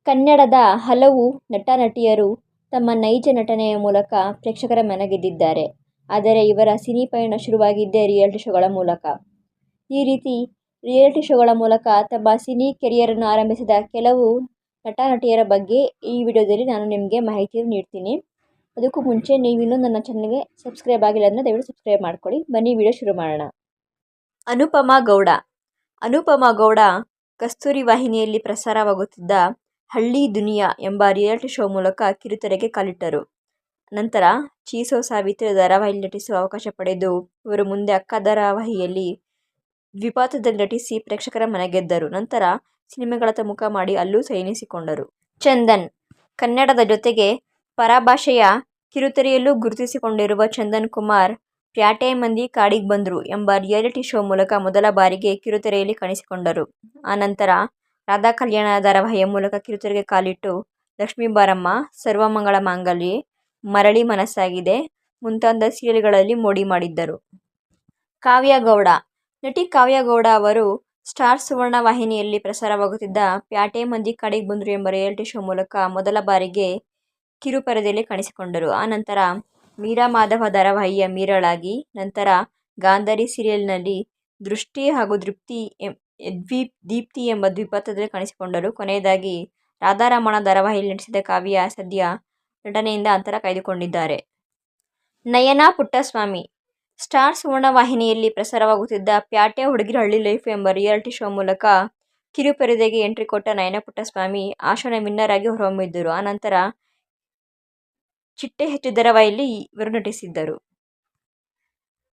ಕನ್ನಡದ ಹಲವು ನಟ-ನಟಿಯರು ತಮ್ಮ ನೈಜ ನಟನೆಯ ಮೂಲಕ ಪ್ರೇಕ್ಷಕರ ಮನಗೆದ್ದಿದ್ದಾರೆ. ಆದರೆ ಇವರ ಸಿನಿ ಪಯಣ ಶುರುವಾಗಿದ್ದೇ ರಿಯಾಲಿಟಿ ಶೋಗಳ ಮೂಲಕ. ಈ ರೀತಿ ರಿಯಾಲಿಟಿ ಶೋಗಳ ಮೂಲಕ ತಮ್ಮ ಸಿನಿ ಕೆರಿಯರನ್ನು ಆರಂಭಿಸಿದ ಕೆಲವು ನಟ-ನಟಿಯರ ಬಗ್ಗೆ ಈ ವಿಡಿಯೋದಲ್ಲಿ ನಾನು ನಿಮಗೆ ಮಾಹಿತಿಯನ್ನು ನೀಡ್ತೀನಿ. ಅದಕ್ಕೂ ಮುಂಚೆ ನೀವಿನ್ನೂ ನನ್ನ ಚಾನಲ್ಗೆ ಸಬ್ಸ್ಕ್ರೈಬ್ ಆಗಿಲ್ಲ ಅಂದರೆ ದಯವಿಟ್ಟು ಸಬ್ಸ್ಕ್ರೈಬ್ ಮಾಡ್ಕೊಳ್ಳಿ. ಬನ್ನಿ ವಿಡಿಯೋ ಶುರು ಮಾಡೋಣ. ಅನುಪಮಾ ಗೌಡ. ಅನುಪಮಾ ಗೌಡ ಕಸ್ತೂರಿ ವಾಹಿನಿಯಲ್ಲಿ ಪ್ರಸಾರವಾಗುತ್ತಿದ್ದ ಹಳ್ಳಿ ದುನಿಯಾ ಎಂಬ ರಿಯಾಲಿಟಿ ಶೋ ಮೂಲಕ ಕಿರುತೆರೆಗೆ ಕಾಲಿಟ್ಟರು. ನಂತರ ಚೀಸೋ ಸಾವಿತ್ರಿ ಧಾರಾವಾಹಿಯಲ್ಲಿ ನಟಿಸುವ ಅವಕಾಶ ಪಡೆದು ಇವರು ಮುಂದೆ ಅಕ್ಕ ಧಾರಾವಾಹಿಯಲ್ಲಿ ದ್ವಿಪಾತ್ರದಲ್ಲಿ ನಟಿಸಿ ಪ್ರೇಕ್ಷಕರ ಮನಗೆದ್ದರು. ನಂತರ ಸಿನಿಮಾಗಳತ್ತ ಮುಖ ಮಾಡಿ ಅಲ್ಲೂ ಸೈನಿಸಿಕೊಂಡರು. ಚಂದನ್. ಕನ್ನಡದ ಜೊತೆಗೆ ಪರಭಾಷೆಯ ಕಿರುತೆರೆಯಲ್ಲೂ ಗುರುತಿಸಿಕೊಂಡಿರುವ ಚಂದನ್ ಕುಮಾರ್ ಪ್ಯಾಟೆ ಮಂದಿ ಕಾಡಿಗ್ ಬಂದ್ರು ಎಂಬ ರಿಯಾಲಿಟಿ ಶೋ ಮೂಲಕ ಮೊದಲ ಬಾರಿಗೆ ಕಿರುತೆರೆಯಲ್ಲಿ ಕಾಣಿಸಿಕೊಂಡರು. ಆನಂತರ ರಾಧಾ ಕಲ್ಯಾಣ ಧಾರಾವಾಹಿಯ ಮೂಲಕ ಕಿರುತೆರೆಗೆ ಕಾಲಿಟ್ಟು ಲಕ್ಷ್ಮೀ ಬಾರಮ್ಮ, ಸರ್ವಮಂಗಳ ಮಾಂಗಲ್ಯೆ, ಮರಳಿ ಮನಸ್ಸಾಗಿದೆ ಮುಂತಾದ ಸೀರಿಯಲ್ಗಳಲ್ಲಿ ಮೋಡಿ ಮಾಡಿದ್ದರು. ಕಾವ್ಯ ಗೌಡ. ನಟಿ ಕಾವ್ಯ ಗೌಡ ಅವರು ಸ್ಟಾರ್ ಸುವರ್ಣ ವಾಹಿನಿಯಲ್ಲಿ ಪ್ರಸಾರವಾಗುತ್ತಿದ್ದ ಪ್ಯಾಟೆ ಮಂದಿ ಕಾಡಿಗ್ ಬಂದ್ರು ಎಂಬ ರಿಯಾಲಿಟಿ ಶೋ ಮೂಲಕ ಮೊದಲ ಬಾರಿಗೆ ಕಿರುಪರದೆಯಲ್ಲಿ ಕಾಣಿಸಿಕೊಂಡರು. ಆನಂತರ ಮೀರಾ ಮಾಧವ ಧಾರಾವಾಹಿಯ ಮೀರಾಳಾಗಿ, ನಂತರ ಗಾಂಧಾರಿ ಸೀರಿಯಲ್ನಲ್ಲಿ ದೃಷ್ಟಿ ಹಾಗೂ ದೀಪ್ತಿ ಎಂಬ ದ್ವಿಪಾತ್ರದಲ್ಲಿ ಕಾಣಿಸಿಕೊಂಡರು. ಕೊನೆಯದಾಗಿ ರಾಧಾರಮಣ ಧಾರಾವಾಹಿಯಲ್ಲಿ ನಟಿಸಿದ ಕಾವ್ಯ ಸದ್ಯ ನಟನೆಯಿಂದ ಅಂತರ ಕಾಯ್ದುಕೊಂಡಿದ್ದಾರೆ. ನಯನಾ ಪುಟ್ಟಸ್ವಾಮಿ. ಸ್ಟಾರ್ ಸುವರ್ಣ ವಾಹಿನಿಯಲ್ಲಿ ಪ್ರಸಾರವಾಗುತ್ತಿದ್ದ ಪ್ಯಾಟೆ ಹುಡುಗಿರ ಹಳ್ಳಿ ಲೈಫು ಎಂಬ ರಿಯಾಲಿಟಿ ಶೋ ಮೂಲಕ ಕಿರುಪರದೆಗೆ ಎಂಟ್ರಿ ಕೊಟ್ಟ ನಯನಾ ಪುಟ್ಟಸ್ವಾಮಿ ಆ ಶೋನ ವಿನ್ನರ್ ಆಗಿ ಹೊರಹೊಮ್ಮಿದ್ದರು. ಆನಂತರ ಚಿಟ್ಟೆ ಹೆಚ್ಚು ಧಾರಾವಾಹಿಯಲ್ಲಿ ಇವರು ನಟಿಸಿದ್ದರು.